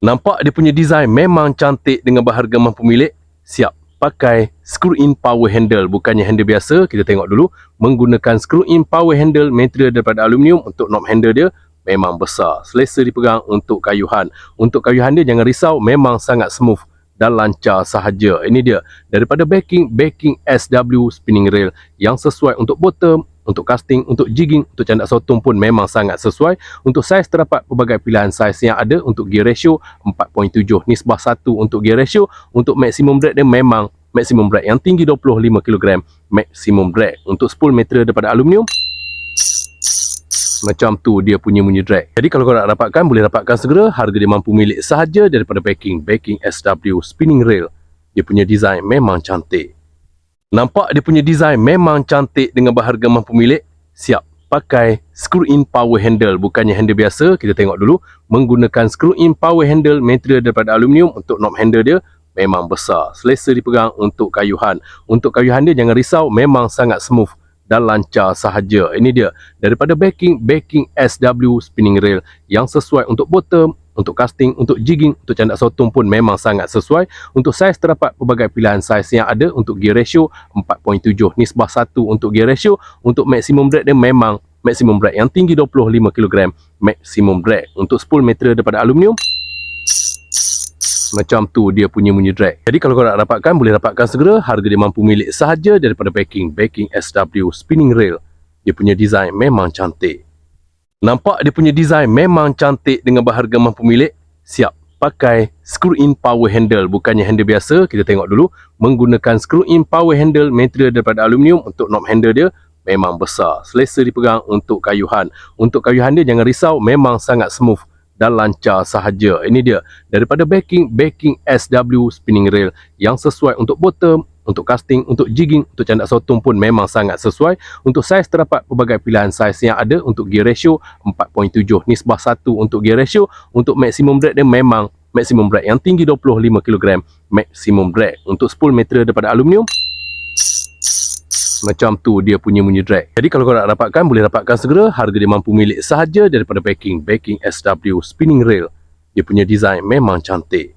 Nampak dia punya design memang cantik dengan berharga mampu milik. Siap pakai screw-in power handle. Bukannya handle biasa. Kita tengok dulu. Menggunakan screw-in power handle material daripada aluminium. Untuk knob handle dia memang besar. Selesa dipegang untuk kayuhan. Untuk kayuhan dia jangan risau. Memang sangat smooth dan lancar sahaja. Ini dia. Daripada backing SW spinning rail yang sesuai untuk bottom, untuk casting, untuk jigging, untuk candak sotong pun memang sangat sesuai. Untuk saiz terdapat pelbagai pilihan saiz yang ada. Untuk gear ratio 4.7 nisbah 1 untuk gear ratio. Untuk maximum drag dia memang maximum drag yang tinggi 25 kg maximum drag. Untuk spool material daripada aluminium, macam tu dia punya drag. Jadi kalau korang nak dapatkan, boleh dapatkan segera. Harga dia mampu milik sahaja daripada backing SW spinning rail. Dia punya design memang cantik. Nampak dia punya design memang cantik dengan berharga mampu milik. Siap pakai screw-in power handle. Bukannya handle biasa. Kita tengok dulu. Menggunakan screw-in power handle material daripada aluminium. Untuk knob handle dia memang besar. Selesa dipegang untuk kayuhan. Untuk kayuhan dia jangan risau. Memang sangat smooth dan lancar sahaja. Ini dia. Daripada backing SW spinning rail yang sesuai untuk bottom, untuk casting, untuk jigging, untuk candak sotong pun memang sangat sesuai. Untuk saiz terdapat pelbagai pilihan saiz yang ada. Untuk gear ratio 4.7 nisbah 1 untuk gear ratio. Untuk maximum drag dia memang maximum drag yang tinggi 25 kg maximum drag. Untuk spool material daripada aluminium, macam tu dia punya drag. Jadi kalau korang nak dapatkan, boleh dapatkan segera. Harga dia mampu milik sahaja daripada backing SW spinning rail. Dia punya design memang cantik. Nampak dia punya design memang cantik dengan berharga mampu milik. Siap pakai screw-in power handle. Bukannya handle biasa. Kita tengok dulu. Menggunakan screw-in power handle material daripada aluminium. Untuk knob handle dia memang besar. Selesa dipegang untuk kayuhan. Untuk kayuhan dia jangan risau. Memang sangat smooth dan lancar sahaja. Ini dia. Daripada backing SW spinning rail yang sesuai untuk bottom, untuk casting, untuk jigging, untuk candak sotong pun memang sangat sesuai. Untuk saiz terdapat pelbagai pilihan saiz yang ada. Untuk gear ratio 4.7 nisbah 1 untuk gear ratio. Untuk maximum drag dia memang maximum drag yang tinggi 25 kg maximum drag. Untuk spool material daripada aluminium, macam tu dia punya drag. Jadi kalau korang nak dapatkan, boleh dapatkan segera. Harga dia mampu milik sahaja daripada backing SW spinning rail. Dia punya design memang cantik.